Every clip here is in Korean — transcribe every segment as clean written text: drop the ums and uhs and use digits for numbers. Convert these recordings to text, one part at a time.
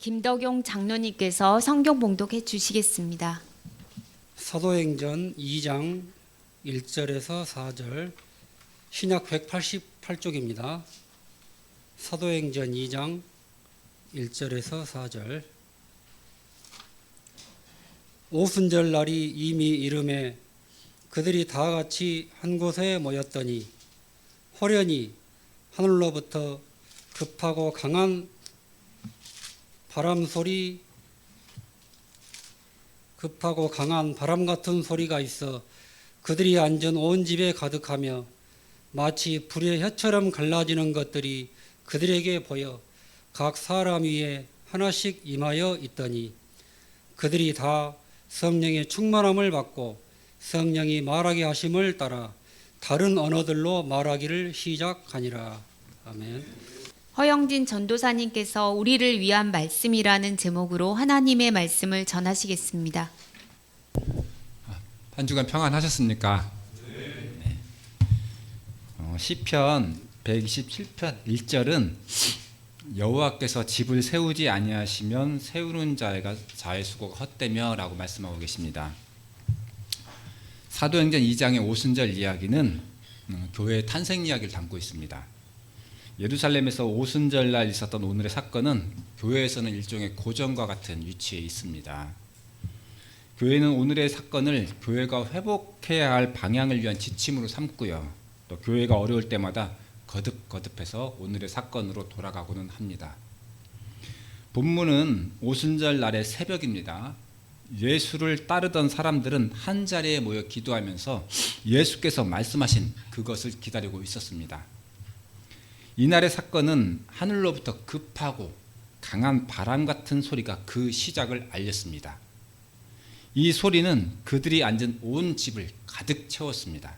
김덕용 장로님께서 성경 봉독해 주시겠습니다. 사도행전 2장 1절에서 4절, 신약 188쪽입니다. 사도행전 2장 1절에서 4절. 오순절 날이 이미 이름에 그들이 다 같이 한 곳에 모였더니 호련히 하늘로부터 급하고 강한 바람 같은 소리가 있어 그들이 앉은 온 집에 가득하며 마치 불의 혀처럼 갈라지는 것들이 그들에게 보여 각 사람 위에 하나씩 임하여 있더니 그들이 다 성령의 충만함을 받고 성령이 말하게 하심을 따라 다른 언어들로 말하기를 시작하니라. 아멘. 허영진 전도사님께서 우리를 위한 말씀이라는 제목으로 하나님의 말씀을 전하시겠습니다. 한 주간 평안하셨습니까? 네. 시편 127편 1절은 여호와께서 집을 세우지 아니하시면 세우는 자의 수고가 헛되며라고 말씀하고 계십니다. 사도행전 2장의 오순절 이야기는 교회의 탄생 이야기를 담고 있습니다. 예루살렘에서 오순절날 있었던 오늘의 사건은 교회에서는 일종의 고전과 같은 위치에 있습니다. 교회는 오늘의 사건을 교회가 회복해야 할 방향을 위한 지침으로 삼고요. 또 교회가 어려울 때마다 거듭해서 오늘의 사건으로 돌아가고는 합니다. 본문은 오순절 날의 새벽입니다. 예수를 따르던 사람들은 한 자리에 모여 기도하면서 예수께서 말씀하신 그것을 기다리고 있었습니다. 이날의 사건은 하늘로부터 급하고 강한 바람 같은 소리가 그 시작을 알렸습니다. 이 소리는 그들이 앉은 온 집을 가득 채웠습니다.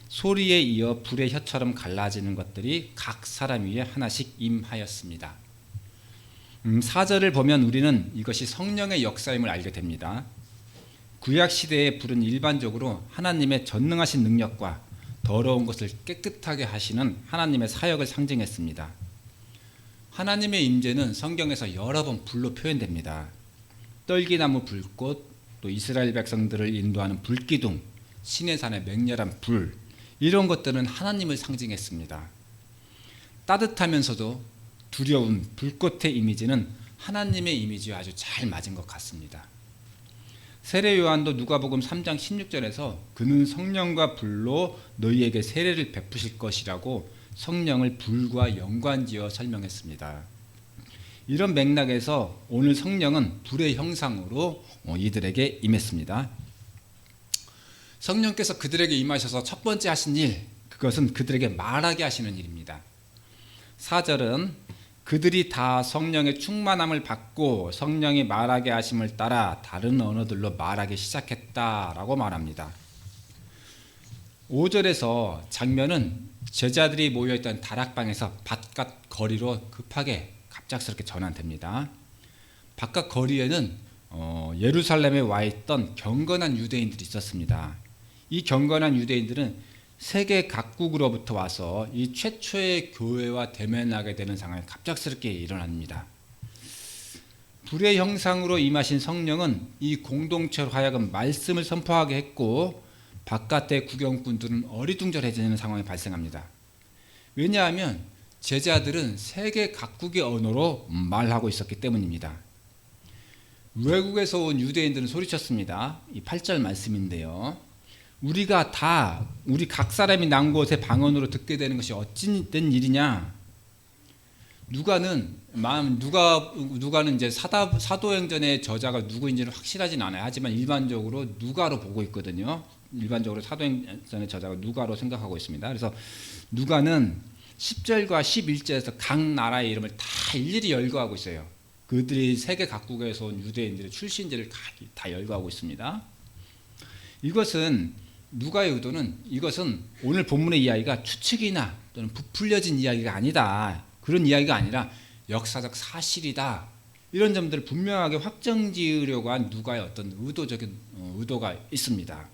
소리에 이어 불의 혀처럼 갈라지는 것들이 각 사람 위에 하나씩 임하였습니다. 4절을 보면 우리는 이것이 성령의 역사임을 알게 됩니다. 구약시대의 불은 일반적으로 하나님의 전능하신 능력과 더러운 것을 깨끗하게 하시는 하나님의 사역을 상징했습니다. 하나님의 임재는 성경에서 여러 번 불로 표현됩니다. 떨기나무 불꽃, 또 이스라엘 백성들을 인도하는 불기둥, 시내산의 맹렬한 불, 이런 것들은 하나님을 상징했습니다. 따뜻하면서도 두려운 불꽃의 이미지는 하나님의 이미지와 아주 잘 맞은 것 같습니다. 세례 요한도 누가복음 3장 16절에서 그는 성령과 불로 너희에게 세례를 베푸실 것이라고 성령을 불과 연관지어 설명했습니다. 이런 맥락에서 오늘 성령은 불의 형상으로 이들에게 임했습니다. 성령께서 그들에게 임하셔서 첫 번째 하신 일, 그것은 그들에게 말하게 하시는 일입니다. 4절은 그들이 다 성령의 충만함을 받고 성령이 말하게 하심을 따라 다른 언어들로 말하기 시작했다라고 말합니다. 5절에서 장면은 제자들이 모여있던 다락방에서 바깥 거리로 급하게 갑작스럽게 전환됩니다. 바깥 거리에는 예루살렘에 와 있던 경건한 유대인들이 있었습니다. 이 경건한 유대인들은 세계 각국으로부터 와서 이 최초의 교회와 대면하게 되는 상황이 갑작스럽게 일어납니다. 불의 형상으로 임하신 성령은 이 공동체로 하여금 말씀을 선포하게 했고 바깥의 구경꾼들은 어리둥절해지는 상황이 발생합니다. 왜냐하면 제자들은 세계 각국의 언어로 말하고 있었기 때문입니다. 외국에서 온 유대인들은 소리쳤습니다. 이 8절 말씀인데요. 우리 각 사람이 난 곳의 방언으로 듣게 되는 것이 어찌된 일이냐? 누가는 이제 사도행전의 저자가 누구인지는 확실하진 않아요. 하지만 일반적으로 누가로 보고 있거든요. 일반적으로 사도행전의 저자가 누가로 생각하고 있습니다. 그래서 누가는 10절과 11절에서 각 나라의 이름을 다 일일이 열거하고 있어요. 그들이 세계 각국에서 온 유대인들의 출신지를 다 열거하고 있습니다. 누가의 의도는 이것은 오늘 본문의 이야기가 추측이나 또는 부풀려진 이야기가 아니다. 그런 이야기가 아니라 역사적 사실이다. 이런 점들을 분명하게 확정지으려고 한 누가의 어떤 의도적인 의도가 있습니다.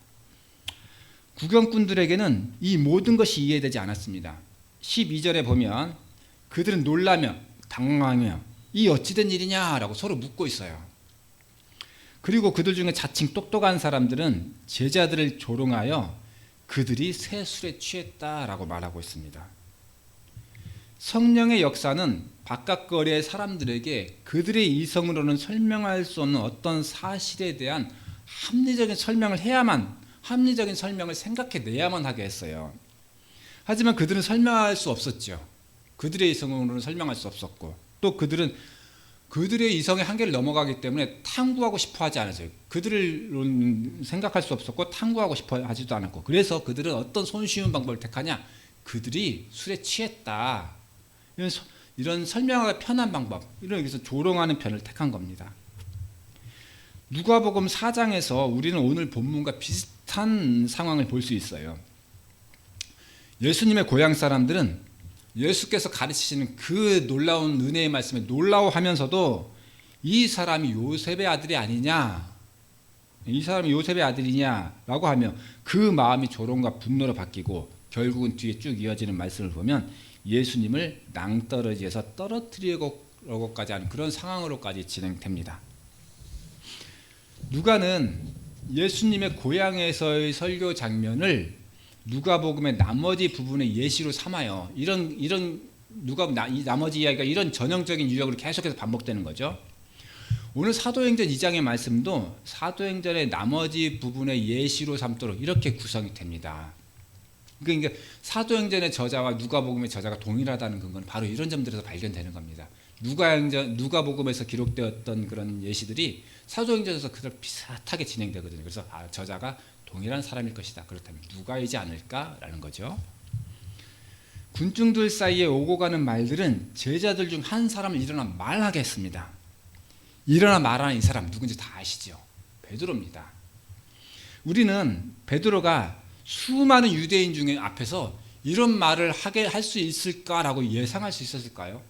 구경꾼들에게는 이 모든 것이 이해되지 않았습니다. 12절에 보면 그들은 놀라며 당황하며 이 어찌된 일이냐라고 서로 묻고 있어요. 그리고 그들 중에 자칭 똑똑한 사람들은 제자들을 조롱하여 그들이 새 술에 취했다라고 말하고 있습니다. 성령의 역사는 바깥거리의 사람들에게 그들의 이성으로는 설명할 수 없는 어떤 사실에 대한 합리적인 설명을 합리적인 설명을 생각해내야만 하게 했어요. 하지만 그들은 설명할 수 없었죠. 그들의 이성으로는 설명할 수 없었고, 또 그들은 그들의 이성의 한계를 넘어가기 때문에 탐구하고 싶어 하지 않았어요. 그들을 생각할 수 없었고 탐구하고 싶어 하지도 않았고, 그래서 그들은 어떤 손쉬운 방법을 택하냐? 그들이 술에 취했다, 이런 설명하기 편한 방법, 이런 여기서 조롱하는 편을 택한 겁니다. 누가복음 4장에서 우리는 오늘 본문과 비슷한 상황을 볼 수 있어요. 예수님의 고향 사람들은 예수께서 가르치시는 그 놀라운 은혜의 말씀에 놀라워하면서도 이 사람이 요셉의 아들이 아니냐, 이 사람이 요셉의 아들이냐라고 하며 그 마음이 조롱과 분노로 바뀌고 결국은 뒤에 쭉 이어지는 말씀을 보면 예수님을 낭떠러지에서 떨어뜨리려고까지 하는 그런 상황으로까지 진행됩니다. 누가는 예수님의 고향에서의 설교 장면을 누가복음의 나머지 부분의 예시로 삼아요. 이런 이 나머지 이야기가 이런 전형적인 유형으로 계속해서 반복되는 거죠. 오늘 사도행전 2장의 말씀도 사도행전의 나머지 부분의 예시로 삼도록 이렇게 구성이 됩니다. 그러니까 사도행전의 저자와 누가복음의 저자가 동일하다는 근거는 바로 이런 점들에서 발견되는 겁니다. 누가복음에서 기록되었던 그런 예시들이 사도행전에서 그대로 비슷하게 진행되거든요. 그래서 저자가 동일한 사람일 것이다. 그렇다면 누가이지 않을까라는 거죠. 군중들 사이에 오고 가는 말들은 제자들 중 한 사람을 일어나 말하게 했습니다. 일어나 말하는 이 사람 누군지 다 아시죠? 베드로입니다. 우리는 베드로가 수많은 유대인 중에 앞에서 이런 말을 하게 할 수 있을까라고 예상할 수 있었을까요?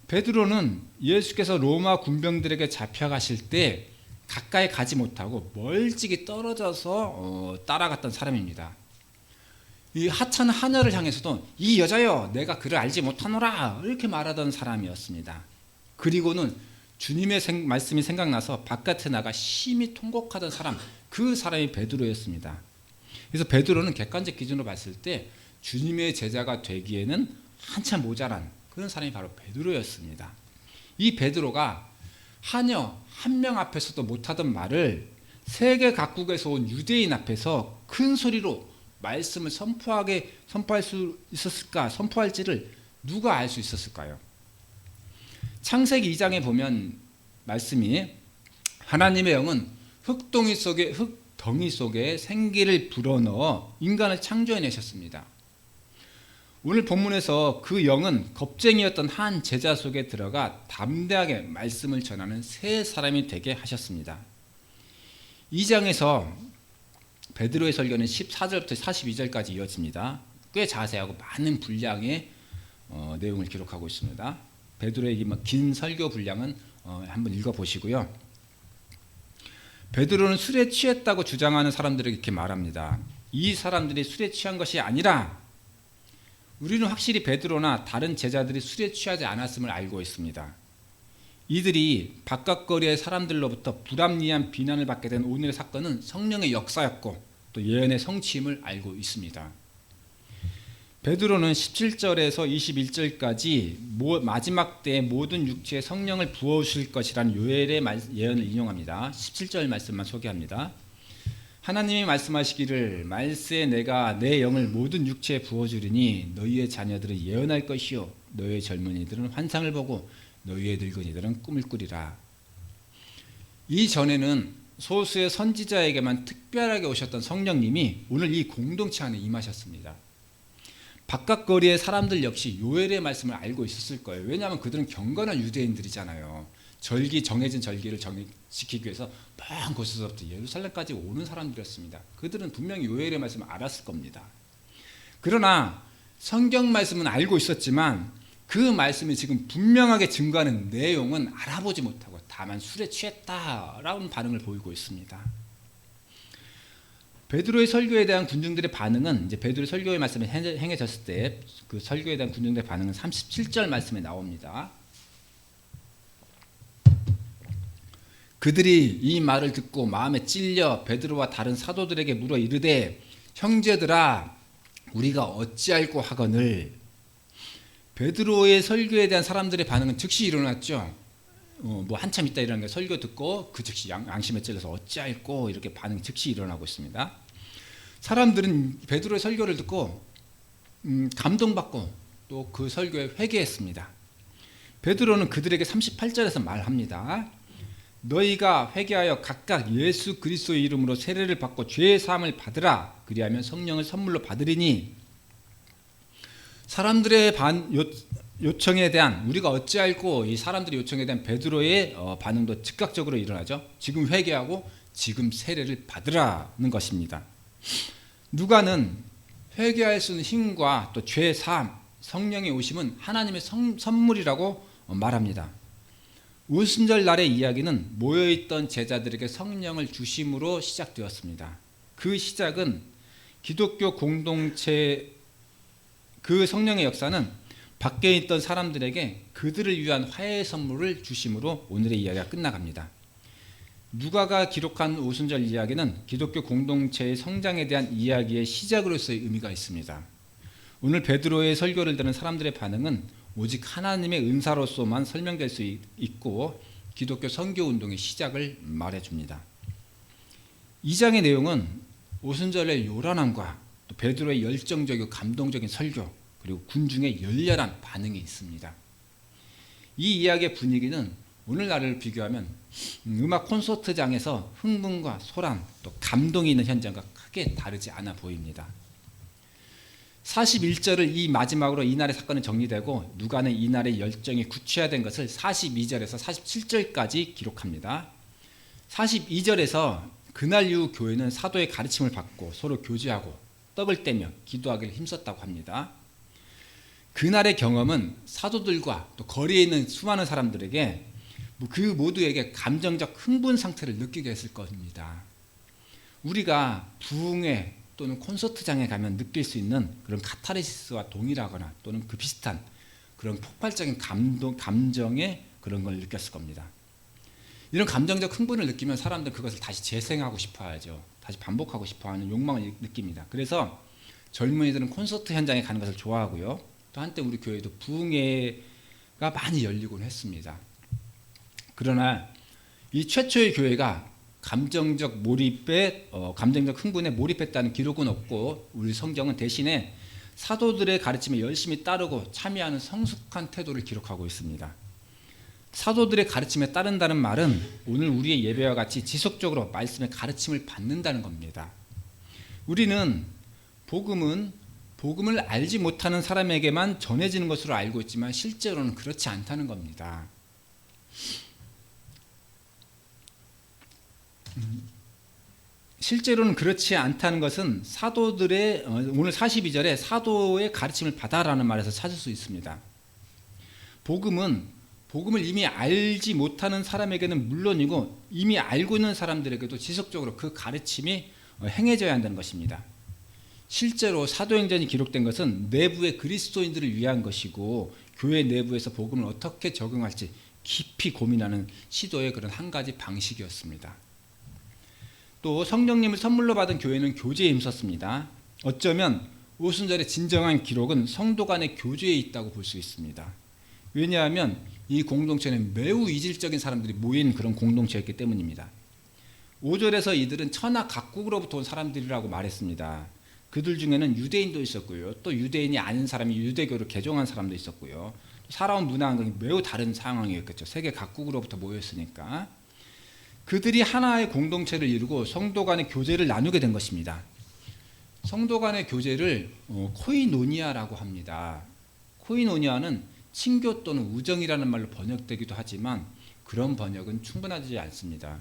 베드로는 예수께서 로마 군병들에게 잡혀가실 때 가까이 가지 못하고 멀찍이 떨어져서 따라갔던 사람입니다. 이 하찮은 하녀를 향해서도 이 여자여 내가 그를 알지 못하노라 이렇게 말하던 사람이었습니다. 그리고는 주님의 말씀이 생각나서 바깥에 나가 심히 통곡하던 사람, 그 사람이 베드로였습니다. 그래서 베드로는 객관적 기준으로 봤을 때 주님의 제자가 되기에는 한참 모자란 그런 사람이 바로 베드로였습니다. 이 베드로가 하녀 한 명 앞에서도 못하던 말을 세계 각국에서 온 유대인 앞에서 큰 소리로 말씀을 선포할 수 있었을까, 선포할지를 누가 알 수 있었을까요? 창세기 2장에 보면 말씀이 하나님의 영은 흙덩이 속에 생기를 불어넣어 인간을 창조해내셨습니다. 오늘 본문에서 그 영은 겁쟁이였던 한 제자 속에 들어가 담대하게 말씀을 전하는 세 사람이 되게 하셨습니다. 2장에서 베드로의 설교는 14절부터 42절까지 이어집니다. 꽤 자세하고 많은 분량의 내용을 기록하고 있습니다. 베드로의 긴 설교 분량은 한번 읽어보시고요. 베드로는 술에 취했다고 주장하는 사람들에게 이렇게 말합니다. 이 사람들이 술에 취한 것이 아니라 우리는 확실히 베드로나 다른 제자들이 술에 취하지 않았음을 알고 있습니다. 이들이 바깥거리의 사람들로부터 불합리한 비난을 받게 된 오늘의 사건은 성령의 역사였고 또 예언의 성취임을 알고 있습니다. 베드로는 17절에서 21절까지 마지막 때에 모든 육체에 성령을 부어주실 것이라는 요엘의 예언을 인용합니다. 17절 말씀만 소개합니다. 하나님이 말씀하시기를 말세에 내가 내 영을 모든 육체에 부어주리니 너희의 자녀들은 예언할 것이요 너희의 젊은이들은 환상을 보고 너희의 늙은이들은 꿈을 꾸리라. 이전에는 소수의 선지자에게만 특별하게 오셨던 성령님이 오늘 이 공동체 안에 임하셨습니다. 바깥거리의 사람들 역시 요엘의 말씀을 알고 있었을 거예요. 왜냐하면 그들은 경건한 유대인들이잖아요. 정해진 절기를 지키기 위해서 먼 곳에서부터 예루살렘까지 오는 사람들이었습니다. 그들은 분명히 요엘의 말씀을 알았을 겁니다. 그러나 성경 말씀은 알고 있었지만 그 말씀이 지금 분명하게 증거하는 내용은 알아보지 못하고 다만 술에 취했다라는 반응을 보이고 있습니다. 베드로의 설교에 대한 군중들의 반응은 이제 베드로의 설교의 말씀이 행해졌을 때 그 설교에 대한 군중들의 반응은 37절 말씀에 나옵니다. 그들이 이 말을 듣고 마음에 찔려 베드로와 다른 사도들에게 물어 이르되 형제들아 우리가 어찌할꼬 하거늘. 베드로의 설교에 대한 사람들의 반응은 즉시 일어났죠. 뭐 한참 있다 일어난 게 설교 듣고 그 즉시 양심에 찔려서 어찌할꼬 이렇게 반응이 즉시 일어나고 있습니다. 사람들은 베드로의 설교를 듣고 감동받고 또 그 설교에 회개했습니다. 베드로는 그들에게 38절에서 말합니다. 너희가 회개하여 각각 예수 그리스도의 이름으로 세례를 받고 죄의 사함을 받으라. 그리하면 성령을 선물로 받으리니. 사람들의 요청에 대한 우리가 어찌할꼬 이 사람들의 요청에 대한 베드로의 반응도 즉각적으로 일어나죠. 지금 회개하고 지금 세례를 받으라는 것입니다. 누가는 회개할 수 있는 힘과 또 죄의 사함, 성령의 오심은 하나님의 선물이라고 말합니다. 오순절 날의 이야기는 모여있던 제자들에게 성령을 주심으로 시작되었습니다. 그 시작은 기독교 공동체 그 성령의 역사는 밖에 있던 사람들에게 그들을 위한 화해의 선물을 주심으로 오늘의 이야기가 끝나갑니다. 누가가 기록한 오순절 이야기는 기독교 공동체의 성장에 대한 이야기의 시작으로서의 의미가 있습니다. 오늘 베드로의 설교를 듣는 사람들의 반응은 오직 하나님의 은사로서만 설명될 수 있고 기독교 선교운동의 시작을 말해줍니다. 2장의 내용은 오순절의 요란함과 또 베드로의 열정적이고 감동적인 설교 그리고 군중의 열렬한 반응이 있습니다. 이 이야기의 분위기는 오늘날을 비교하면 음악 콘서트장에서 흥분과 소란 또 감동이 있는 현장과 크게 다르지 않아 보입니다. 41절을 이 마지막으로 이날의 사건은 정리되고 누가는 이날의 열정이 구체화된 것을 42절에서 47절까지 기록합니다. 42절에서 그날 이후 교회는 사도의 가르침을 받고 서로 교제하고 떡을 떼며 기도하기를 힘썼다고 합니다. 그날의 경험은 사도들과 또 거리에 있는 수많은 사람들에게 그 모두에게 감정적 흥분 상태를 느끼게 했을 겁니다. 우리가 부흥회 또는 콘서트장에 가면 느낄 수 있는 그런 카타르시스와 동일하거나 또는 그 비슷한 그런 폭발적인 감정의 그런 걸 느꼈을 겁니다. 이런 감정적 흥분을 느끼면 사람들은 그것을 다시 재생하고 싶어 하죠. 다시 반복하고 싶어 하는 욕망을 느낍니다. 그래서 젊은이들은 콘서트 현장에 가는 것을 좋아하고요. 또 한때 우리 교회도 부흥회가 많이 열리곤 했습니다. 그러나 이 최초의 교회가 감정적 흥분에 몰입했다는 기록은 없고 우리 성경은 대신에 사도들의 가르침에 열심히 따르고 참여하는 성숙한 태도를 기록하고 있습니다. 사도들의 가르침에 따른다는 말은 오늘 우리의 예배와 같이 지속적으로 말씀의 가르침을 받는다는 겁니다. 우리는 복음을 알지 못하는 사람에게만 전해지는 것으로 알고 있지만 실제로는 그렇지 않다는 겁니다. 실제로는 그렇지 않다는 것은 사도들의 오늘 42절에 사도의 가르침을 받아라는 말에서 찾을 수 있습니다. 복음을 이미 알지 못하는 사람에게는 물론이고 이미 알고 있는 사람들에게도 지속적으로 그 가르침이 행해져야 한다는 것입니다. 실제로 사도행전이 기록된 것은 내부의 그리스도인들을 위한 것이고 교회 내부에서 복음을 어떻게 적용할지 깊이 고민하는 시도의 그런 한 가지 방식이었습니다. 또 성령님을 선물로 받은 교회는 교제에 힘썼습니다. 어쩌면 오순절의 진정한 기록은 성도 간의 교제에 있다고 볼 수 있습니다. 왜냐하면 이 공동체는 매우 이질적인 사람들이 모인 그런 공동체였기 때문입니다. 5절에서 이들은 천하 각국으로부터 온 사람들이라고 말했습니다. 그들 중에는 유대인도 있었고요. 또 유대인이 아닌 사람이 유대교를 개종한 사람도 있었고요. 살아온 문화가 매우 다른 상황이었겠죠. 세계 각국으로부터 모였으니까. 그들이 하나의 공동체를 이루고 성도 간의 교제를 나누게 된 것입니다. 성도 간의 교제를 코이노니아라고 합니다. 코이노니아는 친교 또는 우정이라는 말로 번역되기도 하지만 그런 번역은 충분하지 않습니다.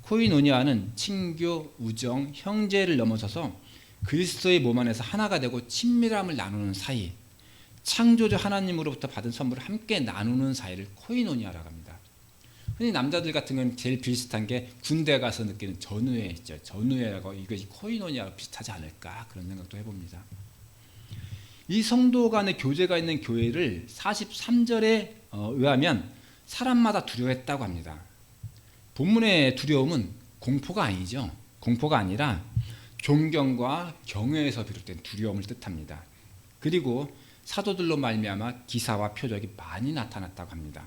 코이노니아는 친교, 우정, 형제를 넘어서서 그리스도의 몸 안에서 하나가 되고 친밀함을 나누는 사이, 창조주 하나님으로부터 받은 선물을 함께 나누는 사이를 코이노니아라고 합니다. 흔히 남자들 같은 경우는 제일 비슷한 게 군대 가서 느끼는 전우회 있죠. 전우회라고 이것이 코이노니아와 비슷하지 않을까 그런 생각도 해봅니다. 이 성도 간의 교제가 있는 교회를 43절에 의하면 사람마다 두려워했다고 합니다. 본문의 두려움은 공포가 아니죠. 공포가 아니라 존경과 경외에서 비롯된 두려움을 뜻합니다. 그리고 사도들로 말미암아 기사와 표적이 많이 나타났다고 합니다.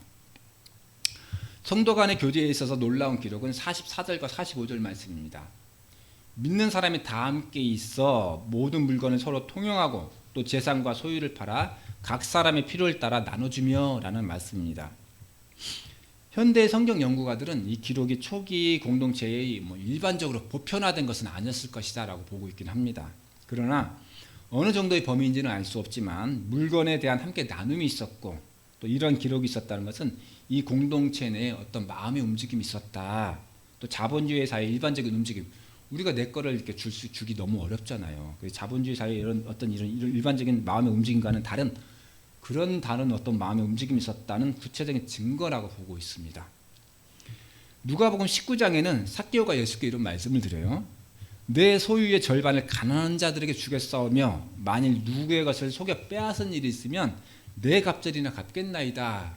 성도 간의 교제에 있어서 놀라운 기록은 44절과 45절 말씀입니다. 믿는 사람이 다 함께 있어 모든 물건을 서로 통용하고 또 재산과 소유를 팔아 각 사람의 필요를 따라 나눠주며 라는 말씀입니다. 현대 성경 연구가들은 이 기록이 초기 공동체의 일반적으로 보편화된 것은 아니었을 것이다 라고 보고 있긴 합니다. 그러나 어느 정도의 범위인지는 알 수 없지만 물건에 대한 함께 나눔이 있었고 또 이런 기록이 있었다는 것은 이 공동체 내에 어떤 마음의 움직임이 있었다. 또 자본주의 사회의 일반적인 움직임, 우리가 내 거를 이렇게 주기 너무 어렵잖아요. 자본주의 사회의 이런 일반적인 마음의 움직임과는 다른 어떤 마음의 움직임이 있었다는 구체적인 증거라고 보고 있습니다. 누가복음 19장에는 삭개오가 예수께 이런 말씀을 드려요. 내 소유의 절반을 가난한 자들에게 주겠사오며 만일 누구의 것을 속여 빼앗은 일이 있으면 내 갑절이나 갚겠나이다.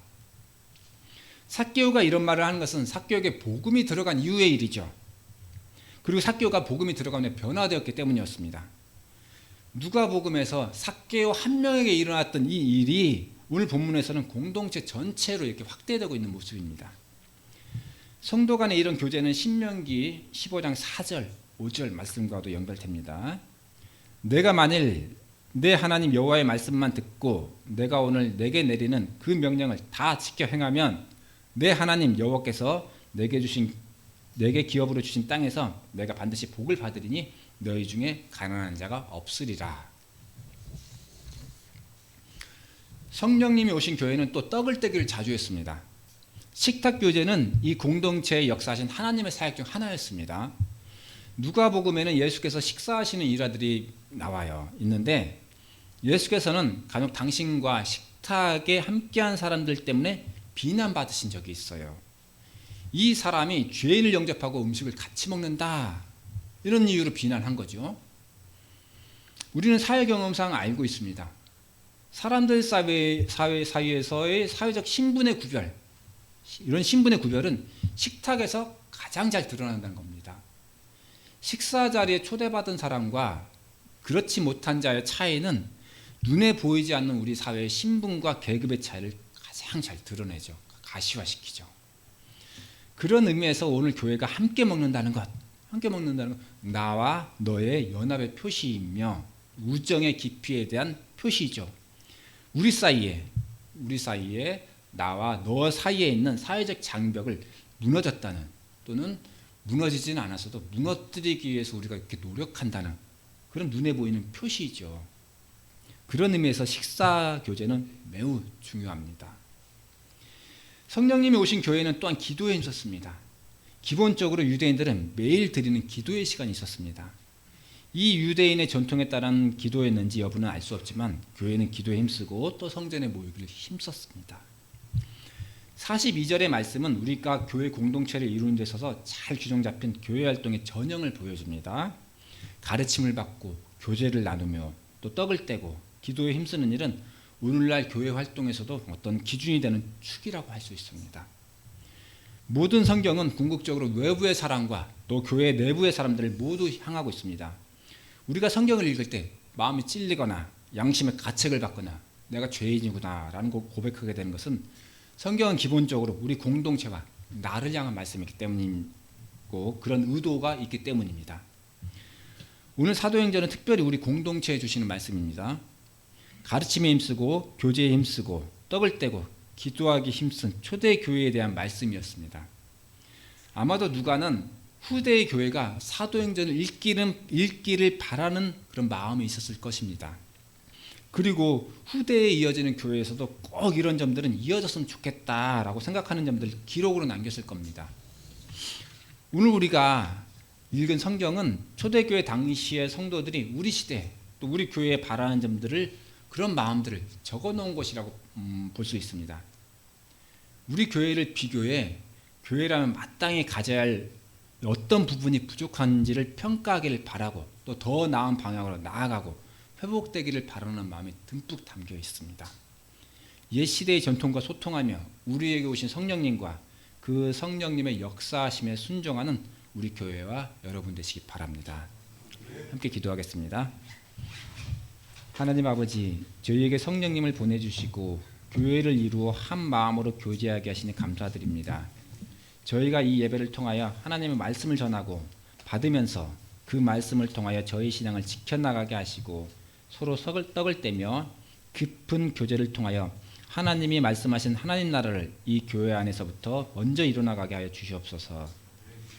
삭개오가 이런 말을 하는 것은 삭개오에게 복음이 들어간 이후의 일이죠. 그리고 삭개오가 복음이 들어가며 변화되었기 때문이었습니다. 누가복음에서 삭개오 한 명에게 일어났던 이 일이 오늘 본문에서는 공동체 전체로 이렇게 확대되고 있는 모습입니다. 성도 간의 이런 교제는 신명기 15장 4절, 5절 말씀과도 연결됩니다. 내가 만일 내 하나님 여호와의 말씀만 듣고 내가 오늘 내게 내리는 그 명령을 다 지켜 행하면 내 하나님 여호와께서 내게 기업으로 주신 땅에서 내가 반드시 복을 받으리니 너희 중에 가난한 자가 없으리라. 성령님이 오신 교회는 또 떡을 떼기를 자주 했습니다. 식탁 교제는 이 공동체의 역사하신 하나님의 사역 중 하나였습니다. 누가복음에는 예수께서 식사하시는 일화들이 있는데 예수께서는 간혹 당신과 식탁에 함께한 사람들 때문에 비난받으신 적이 있어요. 이 사람이 죄인을 영접하고 음식을 같이 먹는다, 이런 이유로 비난한 거죠. 우리는 사회 경험상 알고 있습니다. 사람들 사이에서의 사회적 신분의 구별, 이런 신분의 구별은 식탁에서 가장 잘 드러난다는 겁니다. 식사 자리에 초대받은 사람과 그렇지 못한 자의 차이는 눈에 보이지 않는 우리 사회의 신분과 계급의 차이를 가장 잘 드러내죠. 가시화시키죠. 그런 의미에서 오늘 교회가 함께 먹는다는 것, 나와 너의 연합의 표시이며 우정의 깊이에 대한 표시죠. 우리 사이에 나와 너 사이에 있는 사회적 장벽을 무너졌다는, 또는 무너지지는 않았어도 무너뜨리기 위해서 우리가 이렇게 노력한다는 그런 눈에 보이는 표시죠. 그런 의미에서 식사 교제는 매우 중요합니다. 성령님이 오신 교회는 또한 기도에 힘썼습니다. 기본적으로 유대인들은 매일 드리는 기도의 시간이 있었습니다. 이 유대인의 전통에 따른 기도였는지 여부는 알 수 없지만 교회는 기도에 힘쓰고 또 성전에 모이기를 힘썼습니다. 42절의 말씀은 우리가 교회 공동체를 이루는 데 있어서 잘 규정 잡힌 교회 활동의 전형을 보여줍니다. 가르침을 받고 교제를 나누며 또 떡을 떼고 기도에 힘쓰는 일은 오늘날 교회 활동에서도 어떤 기준이 되는 축이라고 할 수 있습니다. 모든 성경은 궁극적으로 외부의 사람과 또 교회 내부의 사람들을 모두 향하고 있습니다. 우리가 성경을 읽을 때 마음이 찔리거나 양심의 가책을 받거나 내가 죄인이구나 라는 걸 고백하게 되는 것은 성경은 기본적으로 우리 공동체와 나를 향한 말씀이기 때문이고 그런 의도가 있기 때문입니다. 오늘 사도행전은 특별히 우리 공동체에 주시는 말씀입니다. 가르침에 힘쓰고 교제에 힘쓰고 떡을 떼고 기도하기 힘쓴 초대교회에 대한 말씀이었습니다. 아마도 누가는 후대의 교회가 사도행전을 읽기를 바라는 그런 마음이 있었을 것입니다. 그리고 후대에 이어지는 교회에서도 꼭 이런 점들은 이어졌으면 좋겠다라고 생각하는 점들을 기록으로 남겼을 겁니다. 오늘 우리가 읽은 성경은 초대교회 당시의 성도들이 우리 시대 또 우리 교회에 바라는 점들을, 그런 마음들을 적어놓은 것이라고 볼 수 있습니다. 우리 교회를 비교해 교회라면 마땅히 가져야 할 어떤 부분이 부족한지를 평가하기를 바라고 또 더 나은 방향으로 나아가고 회복되기를 바라는 마음이 듬뿍 담겨 있습니다. 옛 시대의 전통과 소통하며 우리에게 오신 성령님과 그 그 성령님의 역사하심에 순종하는 우리 교회와 여러분 되시기 바랍니다. 함께 기도하겠습니다. 하나님 아버지, 저희에게 성령님을 보내주시고 교회를 이루어 한 마음으로 교제하게 하시니 감사드립니다. 저희가 이 예배를 통하여 하나님의 말씀을 전하고 받으면서 그 말씀을 통하여 저희 신앙을 지켜나가게 하시고 서로 떡을 떼며 깊은 교제를 통하여 하나님이 말씀하신 하나님 나라를 이 교회 안에서부터 먼저 이루어나가게 하여 주시옵소서.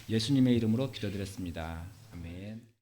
예수님의 이름으로 기도드렸습니다. 아멘.